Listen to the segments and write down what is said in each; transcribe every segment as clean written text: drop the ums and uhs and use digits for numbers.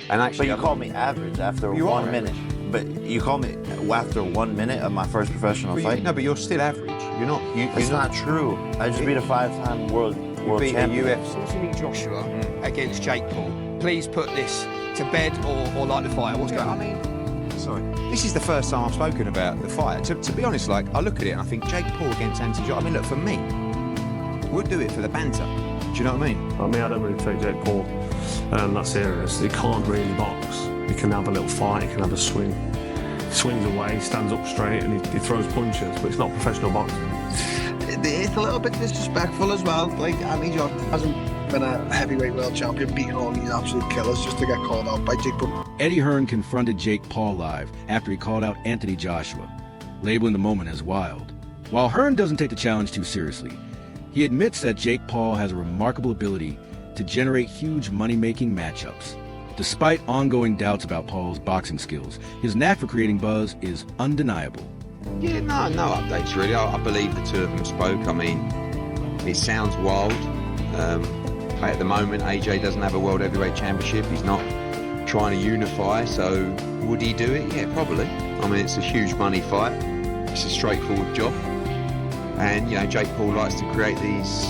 And actually, but you called me average after You 1 are minute. But you called me after 1 minute of my first professional fight. No, but you're still average. You're not. It's not true. I just beat a 5-time world beat champion. a UFC. Anthony Joshua against Jake Paul. Please put this to bed or light the fire. What's going on? I mean, sorry. This is the first time I've spoken about the fight. To be honest, like, I look at it and I think Jake Paul against Anthony Joshua. I mean, look, for me, would do it for the banter. Do you know what I mean? I don't really take Jake Paul that serious. He can't really box. He can have a little fight, he can have a swing. He swings away, he stands up straight and he throws punches, but it's not professional boxing. It's a little bit disrespectful as well. Like, Anthony Joshua hasn't been a heavyweight world champion, beating all these absolute killers just to get called out by Jake Paul. Eddie Hearn confronted Jake Paul live after he called out Anthony Joshua, labeling the moment as wild. While Hearn doesn't take the challenge too seriously, he admits that Jake Paul has a remarkable ability to generate huge money-making matchups. Despite ongoing doubts about Paul's boxing skills, his knack for creating buzz is undeniable. Yeah, no updates really. I believe the two of them spoke. I mean, it sounds wild. At the moment, AJ doesn't have a World Heavyweight Championship. He's not trying to unify, so would he do it? Yeah, probably. I mean, it's a huge money fight. It's a straightforward job. And, you know, Jake Paul likes to create these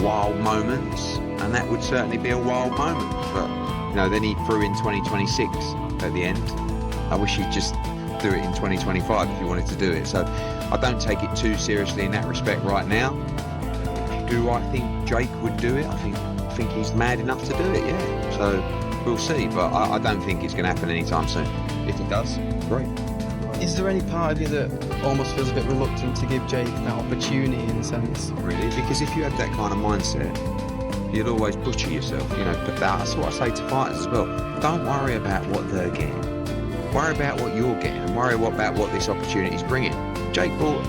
wild moments, and that would certainly be a wild moment. But, you know, then he threw in 2026 at the end. I wish he'd just do it in 2025 if he wanted to do it. So I don't take it too seriously in that respect right now. Do I think Jake would do it? I think he's mad enough to do it, yeah. So we'll see, but I don't think it's going to happen anytime soon. If it does, great. Is there any part of you that almost feels a bit reluctant to give Jake that opportunity in a sense? Not really, because if you had that kind of mindset, you'd always butcher yourself, you know. But that's what I say to fighters as well. Don't worry about what they're getting. Worry about what you're getting, and worry about what this opportunity is bringing. Jake Paul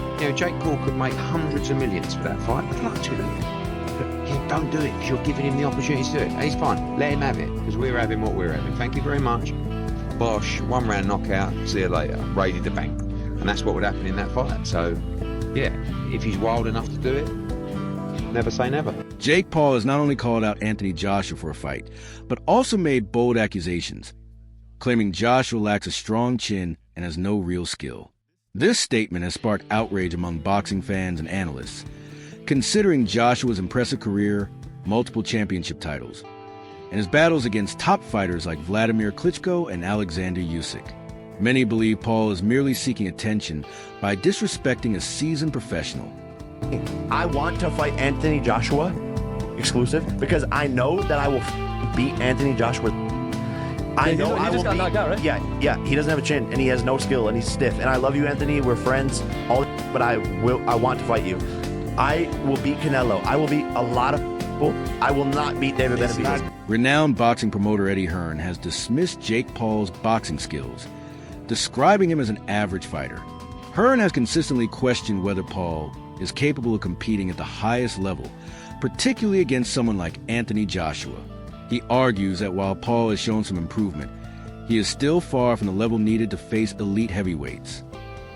could make hundreds of millions for that fight. Good luck to him. But yeah, don't do it because you're giving him the opportunity to do it. He's fine. Let him have it because we're having what we're having. Thank you very much. Bosh, 1 round knockout. See you later. Raided the bank, and that's what would happen in that fight. So, yeah, if he's wild enough to do it, never say never. Jake Paul has not only called out Anthony Joshua for a fight, but also made bold accusations, claiming Joshua lacks a strong chin and has no real skill. This statement has sparked outrage among boxing fans and analysts, considering Joshua's impressive career, multiple championship titles, and his battles against top fighters like Vladimir Klitschko and Alexander Usyk. Many believe Paul is merely seeking attention by disrespecting a seasoned professional. I want to fight Anthony Joshua exclusive because I know that I will beat Anthony Joshua. I know I will beat. Knocked out, right? Yeah. He doesn't have a chin and he has no skill and he's stiff. And I love you, Anthony. We're friends. But I want to fight you. I will beat Canelo. I will beat a lot of people. I will not beat David Benavidez. Renowned boxing promoter Eddie Hearn has dismissed Jake Paul's boxing skills, describing him as an average fighter. Hearn has consistently questioned whether Paul is capable of competing at the highest level, particularly against someone like Anthony Joshua. He argues that while Paul has shown some improvement, he is still far from the level needed to face elite heavyweights.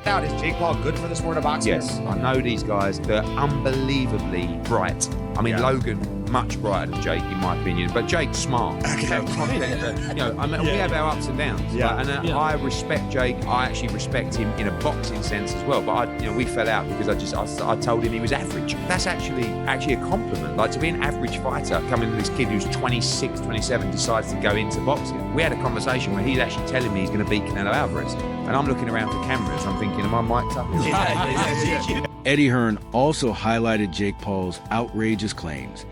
Is Jake Paul good for the sport of boxing? Yes, I know these guys. They're unbelievably bright. I mean, Logan, much brighter than Jake, in my opinion. But Jake's smart. Okay. We have our ups and downs. Yeah. I respect Jake. I actually respect him in a boxing sense as well. But we fell out because I told him he was average. That's actually a compliment. Like, to be an average fighter, coming to this kid who's 26, 27, decides to go into boxing. We had a conversation where he's actually telling me he's going to beat Canelo Alvarez. And I'm looking around for cameras. I'm thinking, am I mic'd up? Eddie Hearn also highlighted Jake Paul's outrageous claims,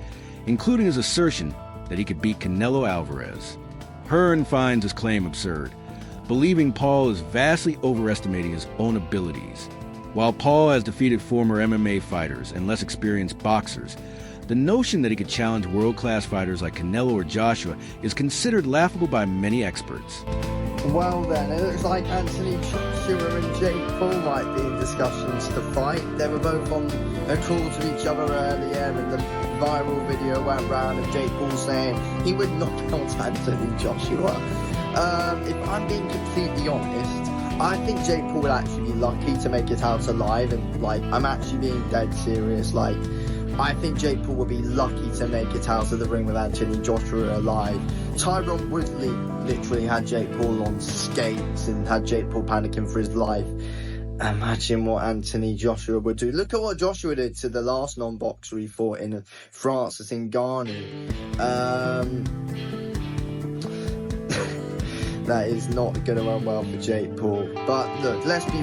including his assertion that he could beat Canelo Alvarez. Hearn finds his claim absurd, believing Paul is vastly overestimating his own abilities. While Paul has defeated former MMA fighters and less experienced boxers, the notion that he could challenge world-class fighters like Canelo or Joshua is considered laughable by many experts. Well then, it looks like Anthony Joshua and Jake Paul might be in discussions to fight. They were both on a call to each other earlier and the viral video went round of Jake Paul saying he would knock out Anthony Joshua. If I'm being completely honest, I think Jake Paul would actually be lucky to make it out alive, and I'm actually being dead serious. I think Jake Paul would be lucky to make it out of the ring with Anthony Joshua alive. Tyron Woodley literally had Jake Paul on skates and had Jake Paul panicking for his life. Imagine what Anthony Joshua would do. Look at what Joshua did to the last non-boxer he fought in France, it's in Ghani. That is not going to end well for Jake Paul. But look, let's be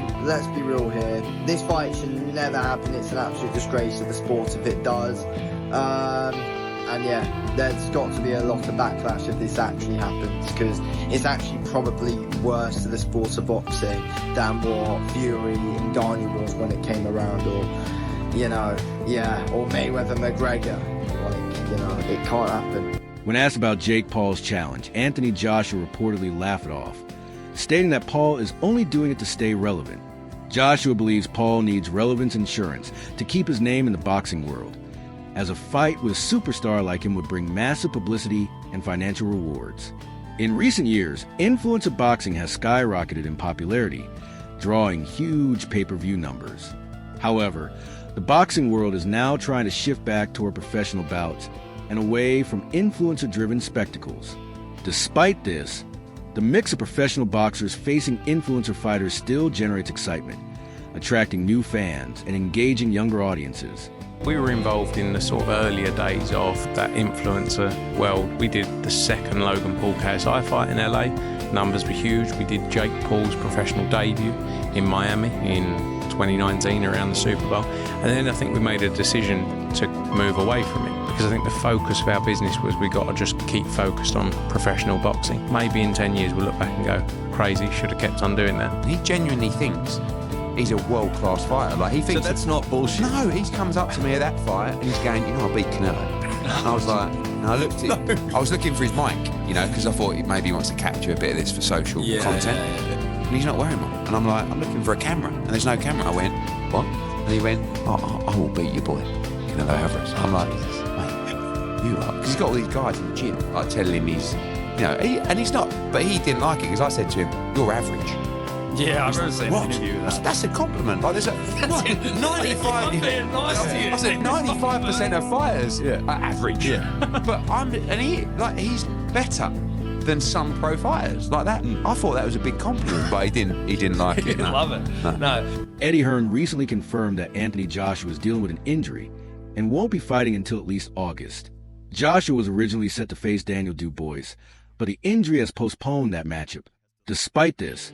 real here. This fight should never happen. It's an absolute disgrace to the sport if it does. And yeah, there's got to be a lot of backlash if this actually happens, because it's actually probably worse to the sport of boxing than what Fury and Ghani was when it came around, or or Mayweather McGregor. It can't happen. When asked about Jake Paul's challenge, Anthony Joshua reportedly laughed it off, stating that Paul is only doing it to stay relevant. Joshua believes Paul needs relevance insurance to keep his name in the boxing world, as a fight with a superstar like him would bring massive publicity and financial rewards. In recent years, influencer boxing has skyrocketed in popularity, drawing huge pay-per-view numbers. However, the boxing world is now trying to shift back toward professional bouts and away from influencer-driven spectacles. Despite this, the mix of professional boxers facing influencer fighters still generates excitement, attracting new fans and engaging younger audiences. We were involved in the sort of earlier days of that influencer world. We did the second Logan Paul KSI fight in LA. Numbers were huge. We did Jake Paul's professional debut in Miami in 2019 around the Super Bowl. And then I think we made a decision to move away from it, because I think the focus of our business was we got to just keep focused on professional boxing. Maybe in 10 years we'll look back and go, crazy, should have kept on doing that. He genuinely thinks he's a world-class fighter. Like, he thinks So that's not bullshit. No, he comes up to me at that fight and he's going, I beat Canelo. And I was like, I was looking for his mic, because I thought maybe he wants to capture a bit of this for social content. And he's not wearing one. And I'm like, I'm looking for a camera. And there's no camera. I went, what? And he went, I will beat you, boy. Canelo Alvarez. I'm like, mate, you are. Because he's got all these guys in the gym, like telling him he's, and he's not. But he didn't like it, because I said to him, you're average. Yeah, I remember saying what? an interview with that. That's a compliment. Like, there's 95. I said 95% of fighters are average. Yeah. But he's better than some pro fighters like that. I thought that was a big compliment, but he didn't like it. He didn't love it. No. Eddie Hearn recently confirmed that Anthony Joshua is dealing with an injury and won't be fighting until at least August. Joshua was originally set to face Daniel Dubois, but the injury has postponed that matchup. Despite this,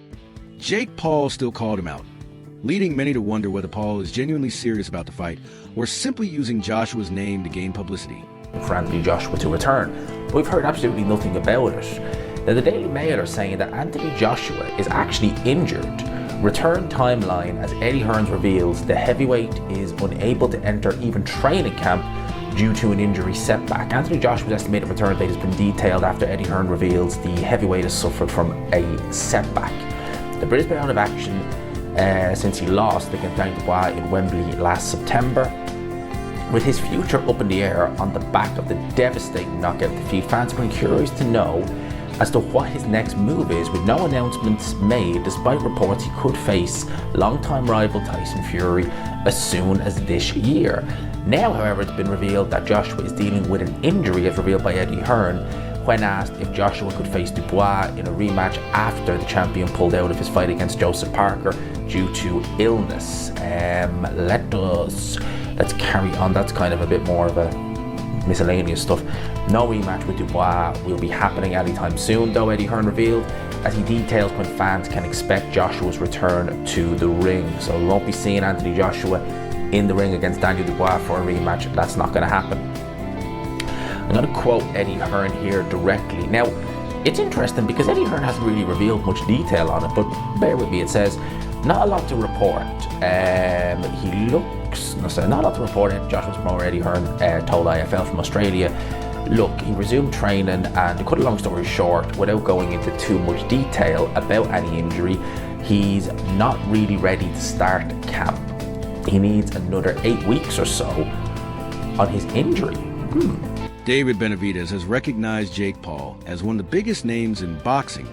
Jake Paul still called him out, leading many to wonder whether Paul is genuinely serious about the fight or simply using Joshua's name to gain publicity. For Anthony Joshua to return, but we've heard absolutely nothing about it. Now, the Daily Mail are saying that Anthony Joshua is actually injured. Return timeline: as Eddie Hearn reveals, the heavyweight is unable to enter even training camp due to an injury setback. Anthony Joshua's estimated return date has been detailed after Eddie Hearn reveals the heavyweight has suffered from a setback. The Brit has been out of action since he lost against Daniel Dubois in Wembley last September. With his future up in the air on the back of the devastating knockout defeat, fans have been curious to know as to what his next move is, with no announcements made, despite reports he could face longtime rival Tyson Fury as soon as this year. Now, however, it's been revealed that Joshua is dealing with an injury, as revealed by Eddie Hearn, when asked if Joshua could face Dubois in a rematch after the champion pulled out of his fight against Joseph Parker due to illness. Let's carry on. That's kind of a bit more of a miscellaneous stuff. No rematch with Dubois will be happening anytime soon, though, Eddie Hearn revealed, as he details when fans can expect Joshua's return to the ring. So we won't be seeing Anthony Joshua in the ring against Daniel Dubois for a rematch. That's not going to happen. I'm going to quote Eddie Hearn here directly. Now, it's interesting because Eddie Hearn hasn't really revealed much detail on it, but bear with me. It says, not a lot to report. Not a lot to report. Joshua's promoter Eddie Hearn told IFL from Australia, look, he resumed training, and to cut a long story short, without going into too much detail about any injury, he's not really ready to start camp. He needs another 8 weeks or so on his injury. David Benavidez has recognized Jake Paul as one of the biggest names in boxing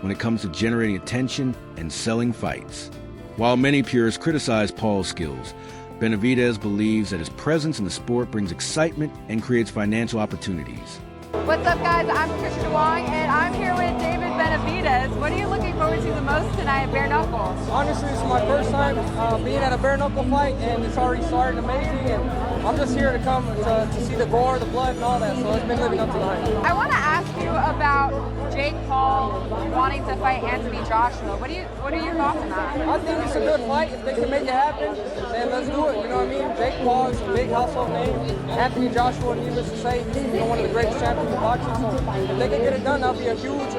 when it comes to generating attention and selling fights. While many purists criticize Paul's skills, Benavidez believes that his presence in the sport brings excitement and creates financial opportunities. What's up, guys? I'm Trisha Wong, and I'm here with David Benavidez. What are you looking forward to the most tonight at Bare Knuckle? Honestly, this is my first time being at a bare knuckle fight, and it's already started amazing. And I'm just here to come to see the gore, the blood, and all that. So it's been living up to the hype. I want to ask you about Jake Paul wanting to fight Anthony Joshua. What are your thoughts on that? I think it's a good fight. If they can make it happen, then let's do it. You know what I mean? Jake Paul is a big household name. Anthony Joshua, needless to say, he's one of the greatest champions of boxing. So if they can get it done, that'll be a huge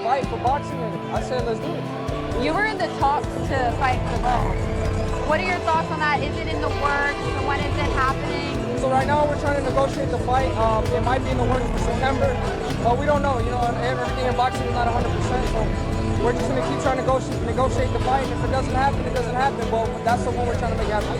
fight for boxing. And I said, let's do it. You were in the talks to fight for the belt. What are your thoughts on that? Is it in the works? When is it happening? So right now we're trying to negotiate the fight. It might be in the works for September, but we don't know. You know, everything in boxing is not 100%. So we're just going to keep trying to negotiate the fight. And if it doesn't happen, it doesn't happen. But that's the one we're trying to make happen.